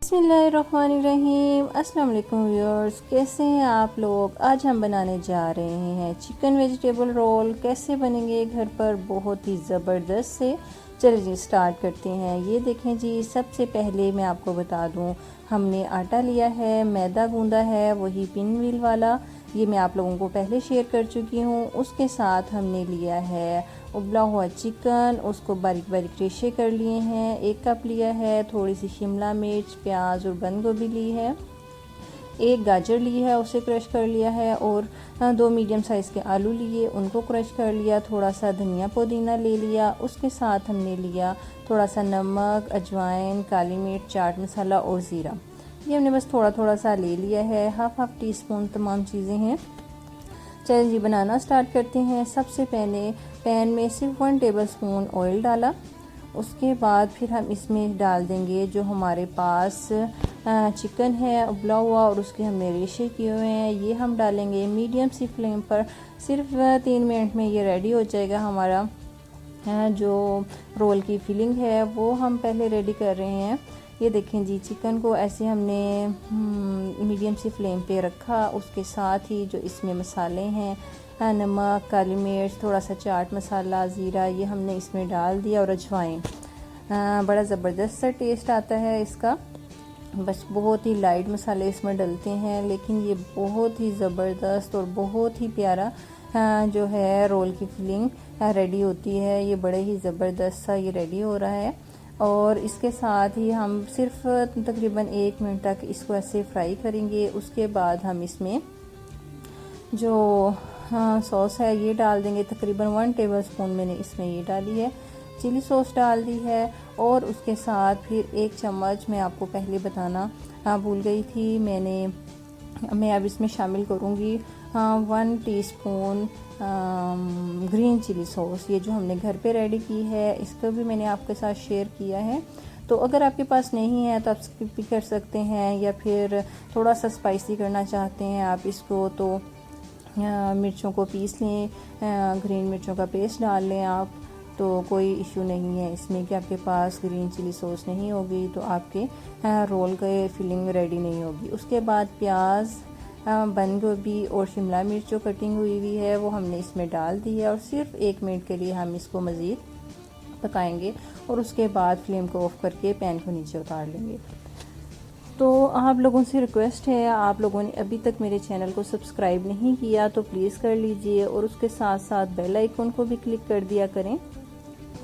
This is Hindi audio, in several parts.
बिस्मिल्लाहिर्रहमानिर्रहीम। अस्सलाम वालेकुम व्यूअर्स, कैसे हैं आप लोग। आज हम बनाने जा रहे हैं चिकन वेजिटेबल रोल। कैसे बनेंगे घर पर, बहुत ही ज़बरदस्त से। चलिए जी स्टार्ट करते हैं। ये देखें जी, सबसे पहले मैं आपको बता दूं, हमने आटा लिया है, मैदा गूंदा है, वही पिन व्हील वाला। ये मैं आप लोगों को पहले शेयर कर चुकी हूँ। उसके साथ हमने लिया है उबला हुआ चिकन, उसको बारीक बारीक रेशे कर लिए हैं। 1 कप लिया है। थोड़ी सी शिमला मिर्च, प्याज और बंद गोभी ली है। 1 गाजर ली है, उसे क्रश कर लिया है। और 2 मीडियम साइज़ के आलू लिए, उनको क्रश कर लिया। थोड़ा सा धनिया पुदीना ले लिया। उसके साथ हमने लिया थोड़ा सा नमक, अजवाइन, काली मिर्च, चाट मसाला और ज़ीरा। ये हमने बस थोड़ा थोड़ा सा ले लिया है। हाफ टी स्पून तमाम चीज़ें हैं। चलिए जी बनाना स्टार्ट करते हैं। सबसे पहले पैन में सिर्फ 1 टेबलस्पून ऑयल डाला। उसके बाद फिर हम इसमें डाल देंगे जो हमारे पास चिकन है उबला हुआ, और उसके हमने रेशे किए हुए हैं। ये हम डालेंगे मीडियम सी फ्लेम पर। सिर्फ 3 मिनट में ये रेडी हो जाएगा। हमारा जो रोल की फिलिंग है वो हम पहले रेडी कर रहे हैं। ये देखें जी, चिकन को ऐसे हमने मीडियम सी फ्लेम पे रखा। उसके साथ ही जो इसमें मसाले हैं, नमक, काली मिर्च, थोड़ा सा चाट मसाला, ज़ीरा, ये हमने इसमें डाल दिया, और अजवाइन। बड़ा ज़बरदस्त सा टेस्ट आता है इसका। बस बहुत ही लाइट मसाले इसमें डलते हैं, लेकिन ये बहुत ही ज़बरदस्त और बहुत ही प्यारा जो है रोल की फिलिंग रेडी होती है। ये बड़े ही ज़बरदस्त सा ये रेडी हो रहा है। और इसके साथ ही हम सिर्फ तकरीबन 1 मिनट तक इसको ऐसे फ्राई करेंगे। उसके बाद हम इसमें जो सॉस है ये डाल देंगे। तकरीबन 1 टेबलस्पून मैंने इसमें ये डाली है। चिली सॉस डाल दी है। और उसके साथ फिर 1 चम्मच, मैं आपको पहले बताना भूल गई थी, मैं अब इसमें शामिल करूँगी 1 टीस्पून ग्रीन चिली सॉस। ये जो हमने घर पे रेडी की है, इसको भी मैंने आपके साथ शेयर किया है। तो अगर आपके पास नहीं है तो आप स्किप भी कर सकते हैं, या फिर थोड़ा सा स्पाइसी करना चाहते हैं आप इसको तो मिर्चों को पीस लें, ग्रीन मिर्चों का पेस्ट डाल लें आप। तो कोई इशू नहीं है इसमें कि आपके पास ग्रीन चिली सॉस नहीं होगी तो आपके रोल के फिलिंग रेडी नहीं होगी। उसके बाद प्याज, बंद गोभी और शिमला मिर्च जो कटिंग हुई है वो हमने इसमें डाल दी है। और सिर्फ 1 मिनट के लिए हम इसको मज़ीद पकाएंगे, और उसके बाद फ्लेम को ऑफ करके पैन को नीचे उतार लेंगे। तो आप लोगों से रिक्वेस्ट है, आप लोगों ने अभी तक मेरे चैनल को सब्सक्राइब नहीं किया तो प्लीज़ कर लीजिए, और उसके साथ साथ बेल आइकन को भी क्लिक कर दिया करें,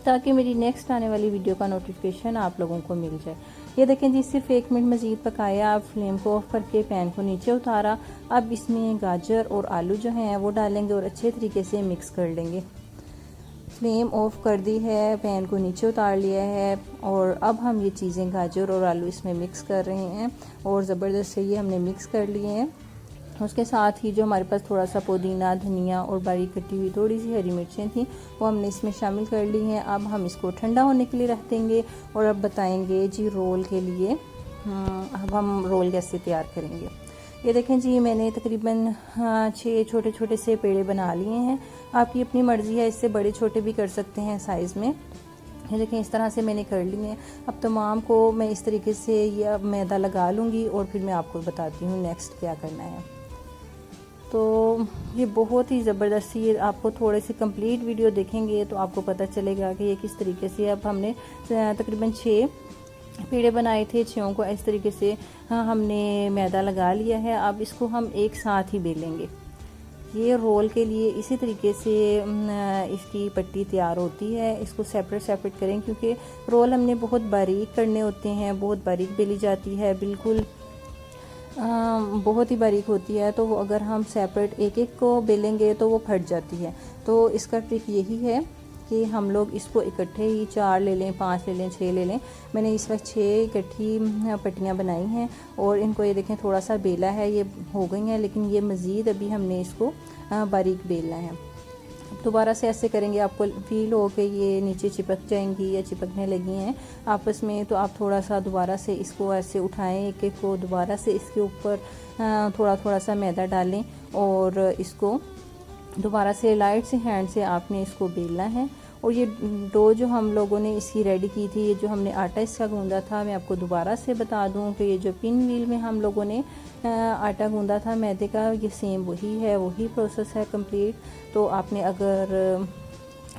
ताकि मेरी नेक्स्ट आने वाली वीडियो का नोटिफिकेशन आप लोगों को मिल जाए। ये देखें जी, सिर्फ 1 मिनट मज़ीद पकाया। आप फ्लेम को ऑफ करके पैन को नीचे उतारा। अब इसमें गाजर और आलू जो हैं वो डालेंगे और अच्छे तरीके से मिक्स कर लेंगे। फ्लेम ऑफ कर दी है, पैन को नीचे उतार लिया है, और अब हम ये चीज़ें गाजर और आलू इसमें मिक्स कर रहे हैं, और ज़बरदस्त से ये हमने मिक्स कर लिए हैं। उसके साथ ही जो हमारे पास थोड़ा सा पुदीना, धनिया और बारीक कटी हुई थोड़ी सी हरी मिर्चें थी वो हमने इसमें शामिल कर ली हैं। अब हम इसको ठंडा होने के लिए रख देंगे, और अब बताएंगे जी रोल के लिए अब हम रोल कैसे तैयार करेंगे। ये देखें जी, मैंने तकरीबन 6 छोटे छोटे से पेड़े बना लिए हैं। आपकी अपनी मर्ज़ी है, इससे बड़े छोटे भी कर सकते हैं साइज़ में। ये देखें, इस तरह से मैंने कर लिए हैं। अब तमाम को मैं इस तरीके से ये मैदा लगा लूँगी, और फिर मैं आपको बताती हूँ नेक्स्ट क्या करना है। तो ये बहुत ही ज़बरदस्त, ये आपको थोड़े से कंप्लीट वीडियो देखेंगे तो आपको पता चलेगा कि ये किस तरीके से। अब हमने तकरीबन 6 पेड़े बनाए थे, 6 को इस तरीके से हमने मैदा लगा लिया है। अब इसको हम एक साथ ही बेलेंगे। ये रोल के लिए इसी तरीके से इसकी पट्टी तैयार होती है। इसको सेपरेट सेपरेट करें, क्योंकि रोल हमने बहुत बारीक करने होते हैं, बहुत बारीक बेली जाती है, बिल्कुल बहुत ही बारीक होती है। तो वो अगर हम सेपरेट एक एक को बेलेंगे तो वो फट जाती है। तो इसका ट्रिक यही है कि हम लोग इसको इकट्ठे ही 4 ले लें, 5 ले लें, 6 ले लें। मैंने इस वक्त 6 इकट्ठी पट्टियाँ बनाई हैं, और इनको ये देखें थोड़ा सा बेला है, ये हो गई हैं, लेकिन ये मज़ीद अभी हमने इसको बारीक बेलना है। दोबारा से ऐसे करेंगे, आपको फील हो कि ये नीचे चिपक जाएंगी या चिपकने लगी हैं आपस में, तो आप थोड़ा सा दोबारा से इसको ऐसे उठाएं, एक एक को दोबारा से इसके ऊपर थोड़ा थोड़ा सा मैदा डालें, और इसको दोबारा से लाइट से हैंड से आपने इसको बेलना है। और ये डो जो हम लोगों ने इसकी रेडी की थी, ये जो हमने आटा इसका गूंदा था, मैं आपको दोबारा से बता दूं कि ये जो पिन व्हील में हम लोगों ने आटा गूंदा था मैदे का, ये सेम वही है, वही प्रोसेस है कंप्लीट। तो आपने अगर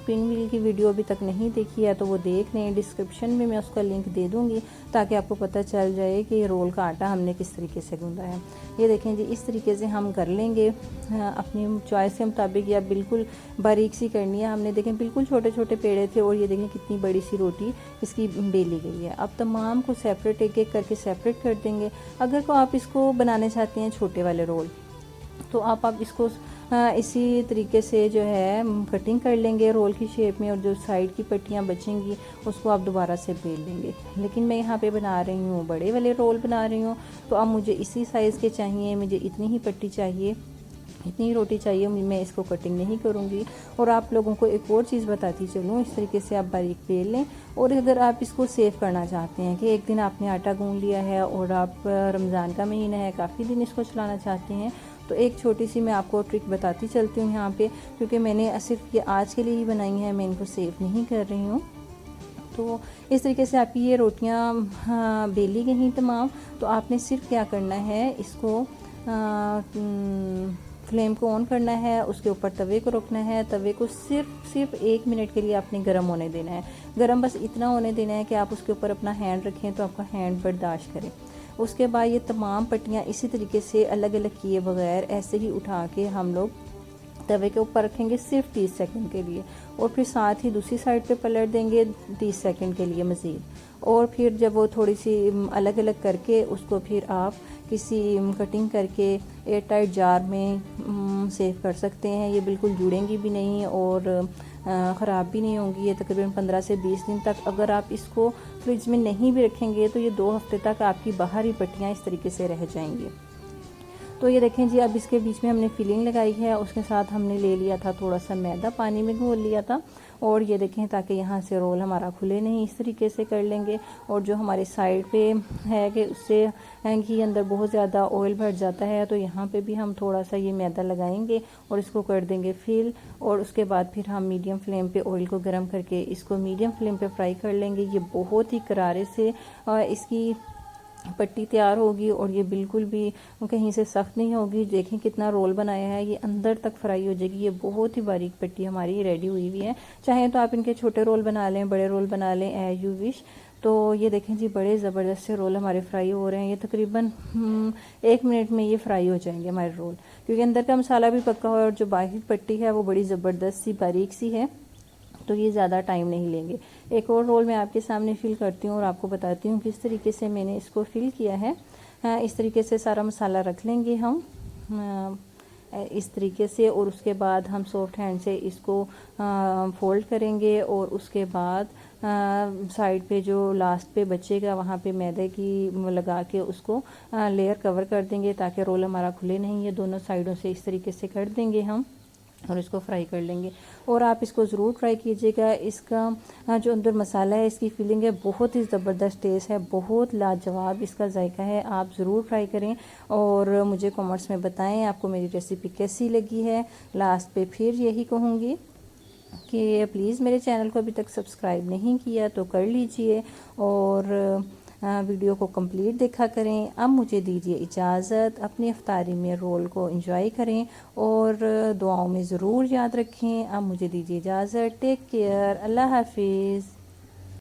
पिन व्हील की वीडियो अभी तक नहीं देखी है तो वो देख लें, डिस्क्रिप्शन में मैं उसका लिंक दे दूंगी ताकि आपको पता चल जाए कि रोल का आटा हमने किस तरीके से गूंदा है। ये देखें जी, इस तरीके से हम कर लेंगे अपनी चॉइस के मुताबिक, या बिल्कुल बारीक सी करनी है हमने। देखें बिल्कुल छोटे छोटे पेड़े थे और ये देखें कितनी बड़ी सी रोटी इसकी बेली गई है। अब तमाम को सेपरेट एक एक करके सेपरेट कर देंगे। अगर को आप इसको बनाने चाहते हैं छोटे वाले रोल, तो आप इसको इसी तरीके से जो है कटिंग कर लेंगे रोल की शेप में, और जो साइड की पट्टियाँ बचेंगी उसको आप दोबारा से बेल लेंगे। लेकिन मैं यहाँ पे बना रही हूँ बड़े वाले रोल बना रही हूँ, तो अब मुझे इसी साइज़ के चाहिए, मुझे इतनी ही पट्टी चाहिए, इतनी ही रोटी चाहिए, मैं इसको कटिंग नहीं करूँगी। और आप लोगों को एक और चीज़ बताती चलूँ, इस तरीके से आप बारीक बेल लें। और अगर आप इसको सेव करना चाहते हैं कि एक दिन आपने आटा गूंद लिया है और आप रमज़ान का महीना है, काफ़ी दिन इसको चलाना चाहते हैं, तो एक छोटी सी मैं आपको ट्रिक बताती चलती हूँ यहाँ पे, क्योंकि मैंने सिर्फ ये आज के लिए ही बनाई है, मैं इनको सेव नहीं कर रही हूँ। तो इस तरीके से आपकी ये रोटियाँ बेली गई तमाम। तो आपने सिर्फ क्या करना है, इसको फ्लेम को ऑन करना है, उसके ऊपर तवे को रखना है, तवे को सिर्फ 1 मिनट के लिए आपने गर्म होने देना है। गर्म बस इतना होने देना है कि आप उसके ऊपर अपना हैंड रखें तो आपका हैंड बर्दाश्त करे। उसके बाद ये तमाम पट्टियाँ इसी तरीके से अलग अलग किए बगैर ऐसे ही उठा के हम लोग तवे के ऊपर रखेंगे सिर्फ 30 सेकंड के लिए, और फिर साथ ही दूसरी साइड पे पलट देंगे 30 सेकंड के लिए मज़ीद। और फिर जब वो थोड़ी सी अलग अलग करके उसको फिर आप किसी कटिंग करके एयर टाइट जार में सेव कर सकते हैं। ये बिल्कुल जुड़ेंगी भी नहीं और ख़राब भी नहीं होंगी। ये तकरीबन 15 से 20 दिन तक, अगर आप इसको फ्रिज में नहीं भी रखेंगे तो ये 2 हफ्ते तक आपकी बाहरी पट्टियाँ इस तरीके से रह जाएंगी। तो ये देखें जी, अब इसके बीच में हमने फिलिंग लगाई है, उसके साथ हमने ले लिया था थोड़ा सा मैदा, पानी में घोल लिया था। और ये देखें, ताकि यहाँ से रोल हमारा खुले नहीं, इस तरीके से कर लेंगे। और जो हमारे साइड पे है कि उससे घी अंदर बहुत ज़्यादा ऑयल भर जाता है, तो यहाँ पे भी हम थोड़ा सा ये मैदा लगाएंगे और इसको कर देंगे फिल। और उसके बाद फिर हम मीडियम फ्लेम पे ऑयल को गर्म करके इसको मीडियम फ्लेम पे फ्राई कर लेंगे। ये बहुत ही करारे से इसकी पट्टी तैयार होगी और ये बिल्कुल भी कहीं से सख्त नहीं होगी। देखें कितना रोल बनाया है, ये अंदर तक फ्राई हो जाएगी। ये बहुत ही बारीक पट्टी हमारी रेडी हुई हुई है। चाहे तो आप इनके छोटे रोल बना लें, बड़े रोल बना लें, एज यू विश। तो ये देखें जी, बड़े ज़बरदस्त से रोल हमारे फ्राई हो रहे हैं। ये तकरीबन 1 मिनट में ये फ्राई हो जाएंगे हमारे रोल, क्योंकि अंदर का मसाला भी पक्का हुआ है और जो बाहर पट्टी है वो बड़ी ज़बरदस्त सी बारीक सी है, तो ये ज़्यादा टाइम नहीं लेंगे। एक और रोल मैं आपके सामने फिल करती हूँ और आपको बताती हूँ किस तरीके से मैंने इसको फिल किया है। इस तरीके से सारा मसाला रख लेंगे हम इस तरीके से, और उसके बाद हम सॉफ्ट हैंड से इसको फोल्ड करेंगे और उसके बाद साइड पे जो लास्ट पे बचेगा वहाँ पे मैदे की लगा के उसको लेयर कवर कर देंगे ताकि रोल हमारा खुले नहीं। ये दोनों साइडों से इस तरीके से कर देंगे हम और इसको फ्राई कर लेंगे। और आप इसको ज़रूर ट्राई कीजिएगा। इसका जो अंदर मसाला है, इसकी फीलिंग है, बहुत ही ज़बरदस्त टेस्ट है, बहुत लाजवाब इसका जायका है। आप ज़रूर ट्राई करें और मुझे कमेंट्स में बताएं आपको मेरी रेसिपी कैसी लगी है। लास्ट पे फिर यही कहूँगी कि प्लीज़ मेरे चैनल को अभी तक सब्सक्राइब नहीं किया तो कर लीजिए और वीडियो को कंप्लीट देखा करें। अब मुझे दीजिए इजाज़त, अपनी इफ्तारी में रोल को एंजॉय करें और दुआओं में ज़रूर याद रखें। अब मुझे दीजिए इजाज़त, टेक केयर, अल्लाह हाफिज़।